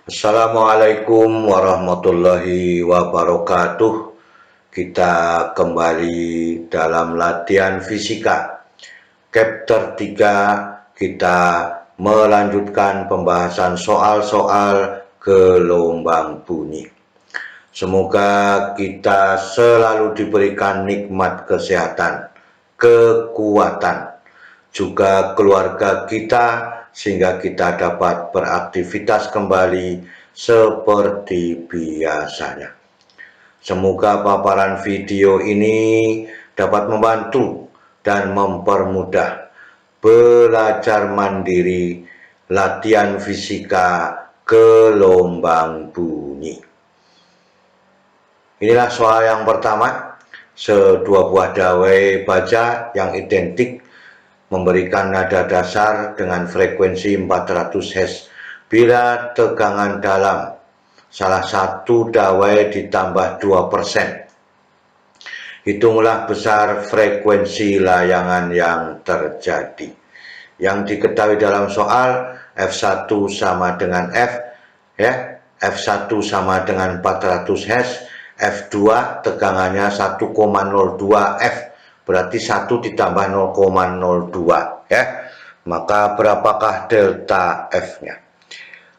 Assalamualaikum warahmatullahi wabarakatuh. Kita kembali dalam latihan fisika. Chapter 3 kita melanjutkan pembahasan soal-soal gelombang bunyi. Semoga kita selalu diberikan nikmat kesehatan, kekuatan, juga keluarga kita, sehingga kita dapat beraktivitas kembali seperti biasanya. Semoga paparan video ini dapat membantu dan mempermudah belajar mandiri latihan fisika gelombang bunyi. Inilah soal yang pertama. Sedua buah dawai baja yang identik memberikan nada dasar dengan frekuensi 400 Hz bila tegangan dalam salah satu dawai ditambah 2%. Hitunglah besar frekuensi layangan yang terjadi. Yang diketahui dalam soal F1 sama dengan F, F1 sama dengan 400 Hz, F2 tegangannya 1,02 F, berarti 1 ditambah 0,02 ya. Maka berapakah delta F-nya?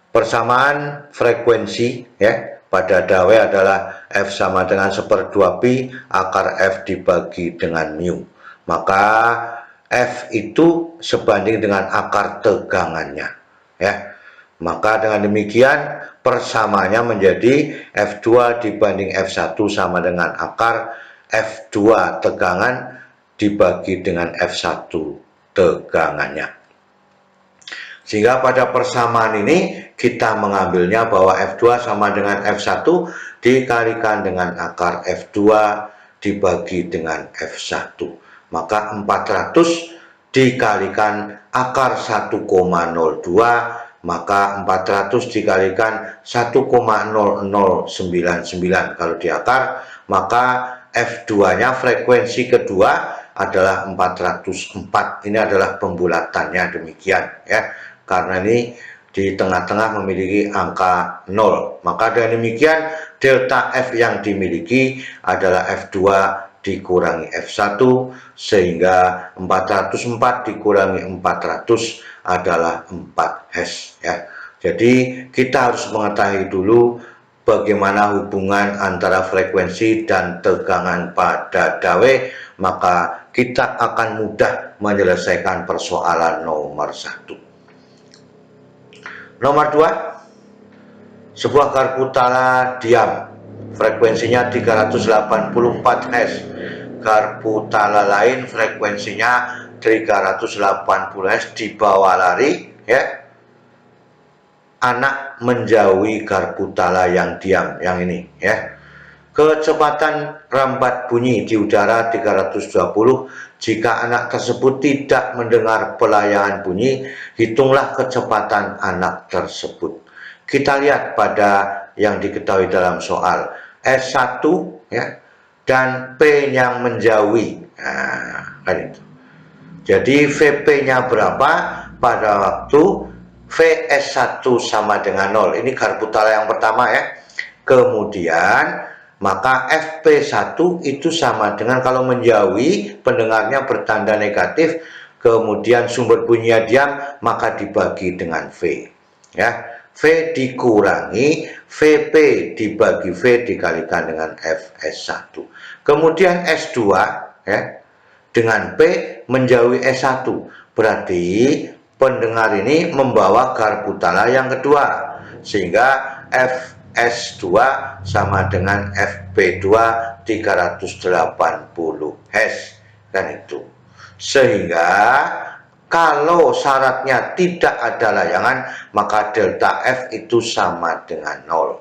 Persamaan frekuensi pada dawai adalah F sama dengan 1/2 pi akar F dibagi dengan mu. Maka F itu sebanding dengan akar tegangannya ya. Maka dengan demikian persamaannya menjadi F2 dibanding F1 sama dengan akar F2 tegangan dibagi dengan F1 tegangannya. Sehingga pada persamaan ini kita mengambilnya bahwa F2 sama dengan F1 dikalikan dengan akar F2 dibagi dengan F1. Maka 400 dikalikan akar 1,02, maka 400 dikalikan 1,0099 kalau di akar, maka F2-nya frekuensi kedua adalah 404. Ini adalah pembulatannya demikian ya. Karena ini di tengah-tengah memiliki angka 0. Maka dengan demikian delta F yang dimiliki adalah F2 dikurangi F1, sehingga 404 dikurangi 400 adalah 4 Hz ya. Jadi kita harus mengetahui dulu bagaimana hubungan antara frekuensi dan tegangan pada dawai, maka kita akan mudah menyelesaikan persoalan nomor 1. Nomor 2, sebuah garpu tala diam, frekuensinya 384 Hz. Garpu tala lain frekuensinya 380 Hz dibawa lari ya. Anak menjauhi garpu tala yang diam, yang ini ya. Kecepatan rambat bunyi di udara 320. Jika anak tersebut tidak mendengar pelayanan bunyi, hitunglah kecepatan anak tersebut. Kita lihat pada yang diketahui dalam soal S1 ya, dan P yang menjauhi. Nah, kan itu. Jadi VP-nya berapa pada waktu VS1 sama dengan 0. Ini garpu tala yang pertama ya. Kemudian maka FP1 itu sama dengan, kalau menjauhi pendengarnya bertanda negatif, kemudian sumber bunyinya diam, maka dibagi dengan V ya. V dikurangi VP dibagi V dikalikan dengan FS1. Kemudian S2 ya, dengan P menjauhi S1, berarti pendengar ini membawa garpu tala yang kedua, sehingga FS2 sama dengan FP2 380 Hz kan itu. Sehingga kalau syaratnya tidak ada layangan, maka delta F itu sama dengan 0.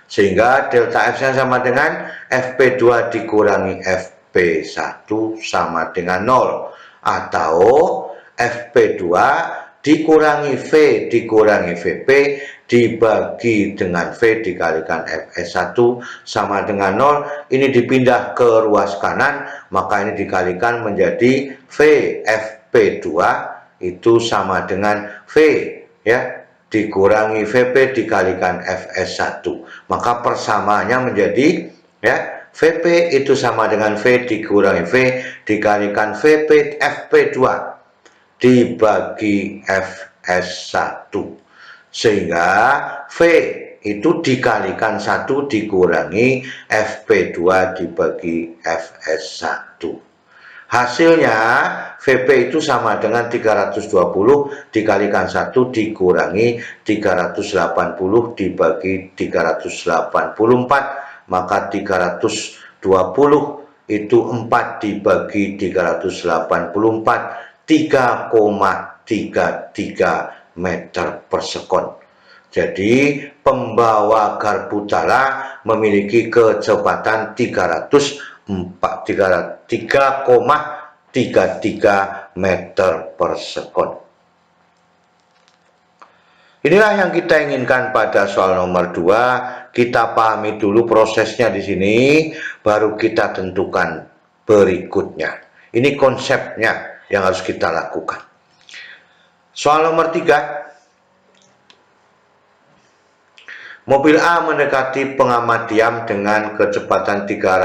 Sehingga delta F-nya sama dengan FP2 dikurangi FP1 sama dengan 0. Atau FP2 dikurangi V dikurangi VP dibagi dengan V dikalikan FS1 sama dengan 0. Ini dipindah ke ruas kanan, maka ini dikalikan menjadi V FP2 itu sama dengan V ya, dikurangi VP dikalikan Fs1. Maka persamaannya menjadi ya VP itu sama dengan V dikurangi V dikalikan VP Fp2 dibagi Fs1. Sehingga V itu dikalikan 1 dikurangi Fp2 dibagi Fs1. Hasilnya VP itu sama dengan 320 dikalikan 1 dikurangi 380 dibagi 384, maka 320 itu 4 dibagi 384, 3,33 meter per sekon. Jadi pembawa Garputala memiliki kecepatan 3,33 meter per sekon. Inilah yang kita inginkan pada soal nomor 2. Kita pahami dulu prosesnya di sini, baru kita tentukan berikutnya. Ini konsepnya yang harus kita lakukan. Soal nomor 3. Mobil A mendekati pengamat diam dengan kecepatan 30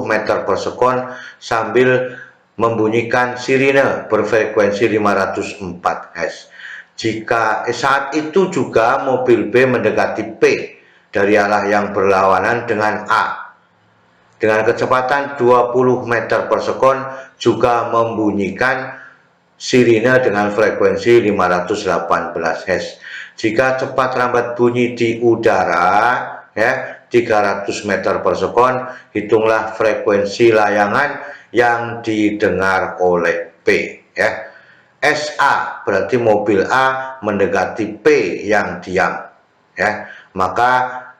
meter per sekon sambil membunyikan sirine berfrekuensi 504 Hz. Jika saat itu juga mobil B mendekati P dari arah yang berlawanan dengan A dengan kecepatan 20 meter per sekon juga membunyikan sirine dengan frekuensi 518 Hz. Jika cepat lambat bunyi di udara ya 300 meter per sekon, hitunglah frekuensi layangan yang didengar oleh P ya. SA berarti mobil A mendekati P yang diam ya. Maka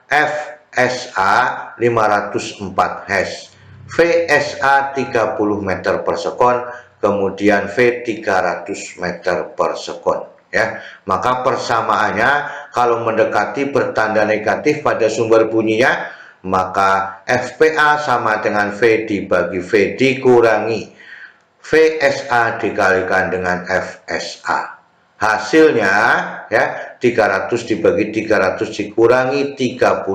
FSA 504 Hz, VSA 30 meter per sekon, kemudian V 300 meter per sekon ya. Maka persamaannya kalau mendekati bertanda negatif pada sumber bunyinya, maka FPA sama dengan V dibagi V dikurangi VSA dikalikan dengan FSA. Hasilnya ya 300 dibagi 300 dikurangi 30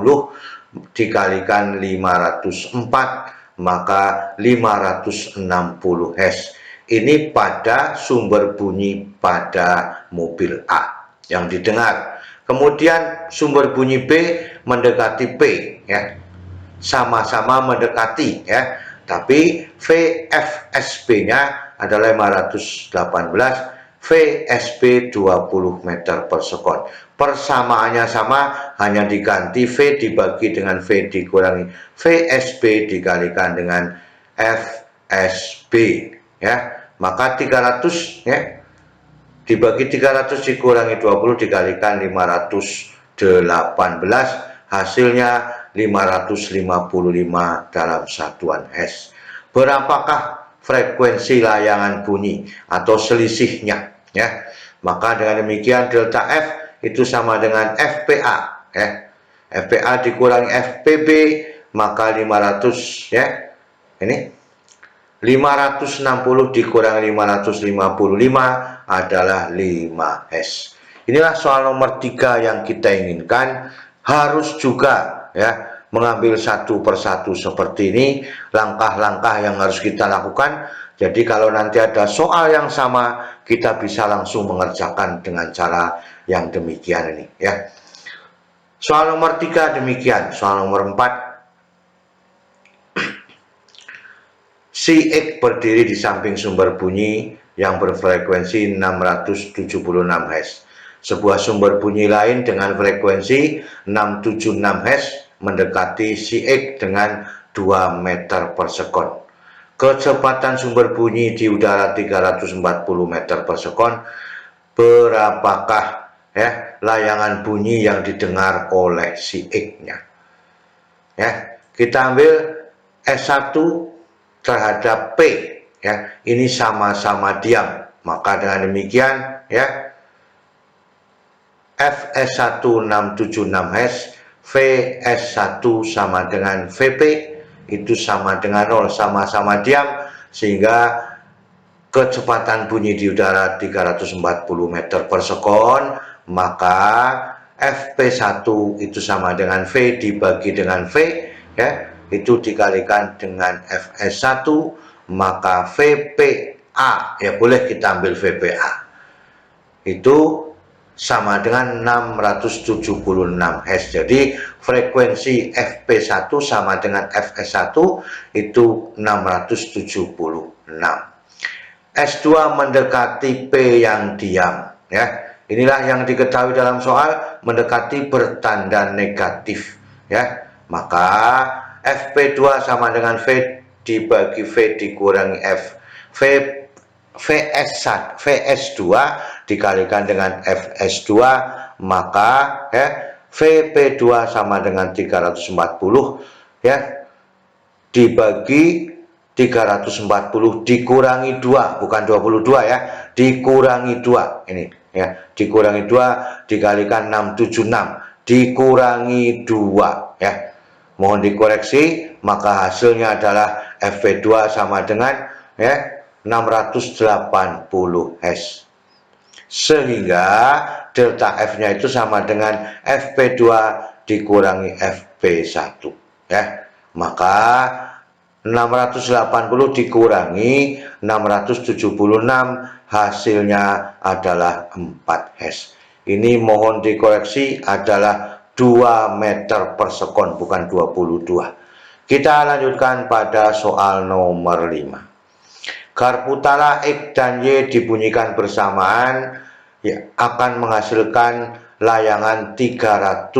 dikalikan 504, maka 560 Hz. Ini pada sumber bunyi pada mobil A yang didengar. Kemudian sumber bunyi B mendekati P ya. Sama-sama mendekati ya. Tapi VFSB-nya adalah 518, VSB 20 meter per sekon. Persamaannya sama, hanya diganti V dibagi dengan V dikurangi VSB dikalikan dengan FSB ya. Maka 300 ya dibagi 300 dikurangi 20 dikalikan 518, hasilnya 555 dalam satuan Hz. Berapakah frekuensi layangan bunyi atau selisihnya ya? Maka dengan demikian delta F itu sama dengan FPA ya. FPA dikurangi FPB, maka 500 ya. Ini 560 dikurangi 555 adalah 5 Hz. Inilah soal nomor 3 yang kita inginkan. Harus juga ya mengambil satu persatu seperti ini langkah-langkah yang harus kita lakukan. Jadi kalau nanti ada soal yang sama, kita bisa langsung mengerjakan dengan cara yang demikian ini ya. Soal nomor 3 demikian. Soal nomor 4. Si X berdiri di samping sumber bunyi yang berfrekuensi 676 Hz. Sebuah sumber bunyi lain dengan frekuensi 676 Hz mendekati si X dengan 2 meter per sekon. Kecepatan sumber bunyi di udara 340 meter per sekon. Berapakah ya layangan bunyi yang didengar oleh si X-nya? Ya, kita ambil S1 terhadap P ya, ini sama-sama diam, maka dengan demikian ya Fs1 676 Hz, Vs1 sama dengan Vp itu sama dengan 0, sama-sama diam, sehingga kecepatan bunyi di udara 340 meter per sekon maka Fp1 itu sama dengan V dibagi dengan V, ya, itu dikalikan dengan Fs1, maka Vpa, ya boleh kita ambil Vpa, itu sama dengan 676 Hz. Jadi frekuensi Fp1 sama dengan Fs1 itu 676. S2 mendekati P yang diam, ya. Inilah yang diketahui dalam soal, mendekati bertanda negatif, ya. Maka Fp2 sama dengan V dibagi V dikurangi F. Vs2 dikalikan dengan Fs2, maka ya, Vp2 sama dengan 340, ya, dibagi 340 dikurangi 2, bukan 22 ya, dikurangi 2 ini ya, dikurangi 2 dikalikan 676 dikurangi 2 ya. Mohon dikoreksi, maka hasilnya adalah Fp2 sama dengan ya 680 Hz. Sehingga delta F-nya itu sama dengan Fp2 dikurangi Fp1 ya. Maka 680 dikurangi 676 hasilnya adalah 4 Hz. Ini mohon dikoreksi adalah 2 meter per sekon, bukan 22. Kita lanjutkan pada soal nomor 5. Garputala X dan Y dibunyikan bersamaan, ya, akan menghasilkan layangan 300,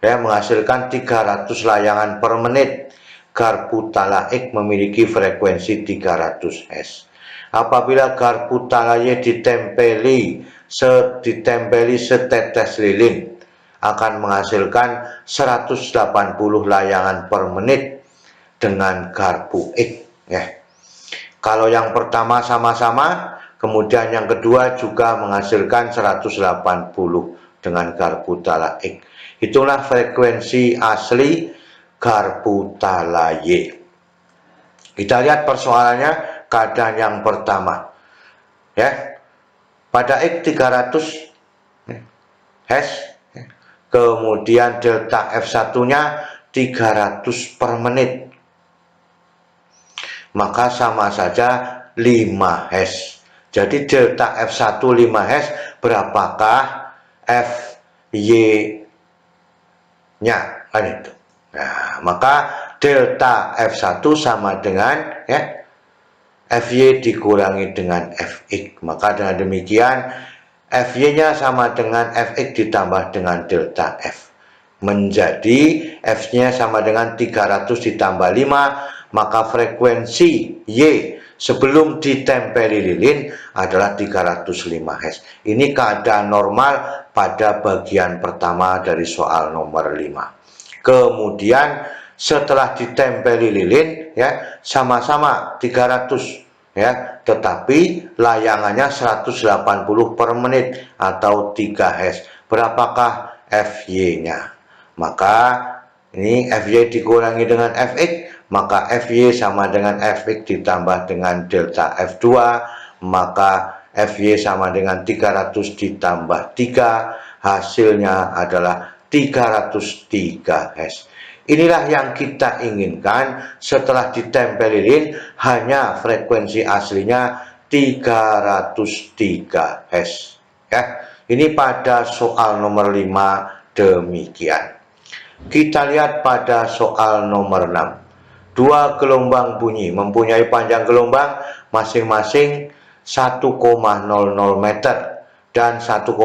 ya, menghasilkan 300 layangan per menit. Garputala X memiliki frekuensi 300 Hz. Apabila garputala Y ditempeli setetes lilin, akan menghasilkan 180 layangan per menit dengan garpu X, ya. Kalau yang pertama sama-sama, kemudian yang kedua juga menghasilkan 180 dengan garputala X. Itulah frekuensi asli garputala Y. Kita lihat persoalannya, keadaan yang pertama. Ya. Pada X 300 Hz, kemudian delta F1-nya 300 per menit. Maka sama saja 5 Hz. Jadi delta F1 5 Hz, berapakah Fy-nya? Kan itu. Nah, maka delta F1 sama dengan ya, Fy dikurangi dengan Fx. Maka dengan demikian Fy-nya sama dengan Fx ditambah dengan delta F. Menjadi F-nya sama dengan 300 ditambah 5, maka frekuensi Y sebelum ditempeli lilin adalah 305 Hz. Ini keadaan normal pada bagian pertama dari soal nomor 5. Kemudian setelah ditempeli lilin, ya, sama-sama 300, ya, tetapi layangannya 180 per menit atau 3 Hz. Berapakah Fy-nya? Maka ini Fy dikurangi dengan Fx, maka Fy sama dengan Fx ditambah dengan delta F2, maka Fy sama dengan 300 ditambah 3, hasilnya adalah 303 Hz. Inilah yang kita inginkan. Setelah ditempel lilin, hanya frekuensi aslinya 303 Hz. Ya, ini pada soal nomor 5 demikian. Kita lihat pada soal nomor 6. Dua gelombang bunyi mempunyai panjang gelombang masing-masing 1,00 meter dan 1,01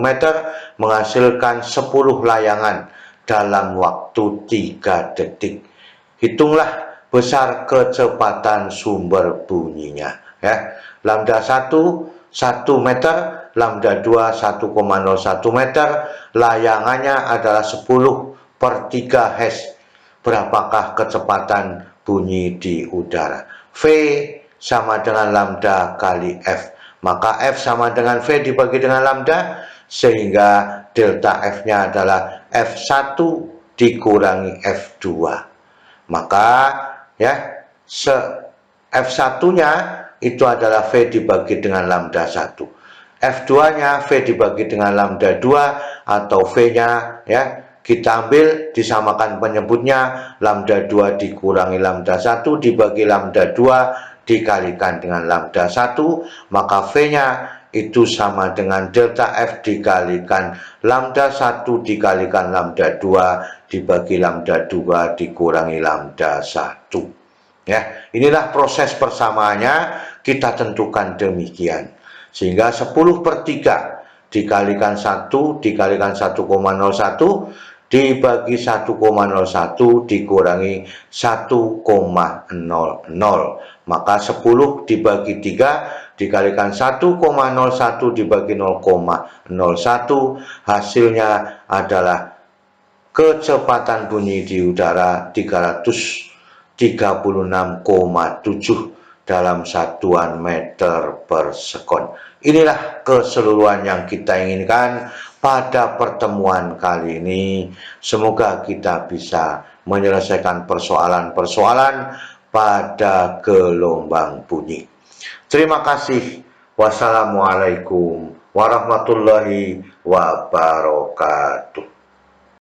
meter, menghasilkan 10 layangan dalam waktu 3 detik. Hitunglah besar kecepatan sumber bunyinya, ya. Lambda 1 1 meter, lambda 2 1,01 meter, layangannya adalah 10/3 Hz. Berapakah kecepatan bunyi di udara? V sama dengan lambda kali F. Maka F sama dengan V dibagi dengan lambda, sehingga delta F-nya adalah F1 dikurangi F2. Maka ya, F1-nya itu adalah V dibagi dengan lambda 1. F2-nya V dibagi dengan lambda 2 atau V-nya ya kita ambil disamakan penyebutnya lambda 2 dikurangi lambda 1 dibagi lambda 2 dikalikan dengan lambda 1, maka V-nya itu sama dengan delta F dikalikan lambda 1 dikalikan lambda 2 dibagi lambda 2 dikurangi lambda 1. Ya, inilah proses persamaannya, kita tentukan demikian. Sehingga 10/3 dikalikan 1 dikalikan 1,01 dibagi 1,01 dikurangi 1,00. Maka 10 dibagi 3 dikalikan 1,01 dibagi 0,01, hasilnya adalah kecepatan bunyi di udara 336,7 dalam satuan meter per sekon. Inilah keseluruhan yang kita inginkan pada pertemuan kali ini. Semoga kita bisa menyelesaikan persoalan-persoalan pada gelombang bunyi. Terima kasih. Wassalamualaikum warahmatullahi wabarakatuh.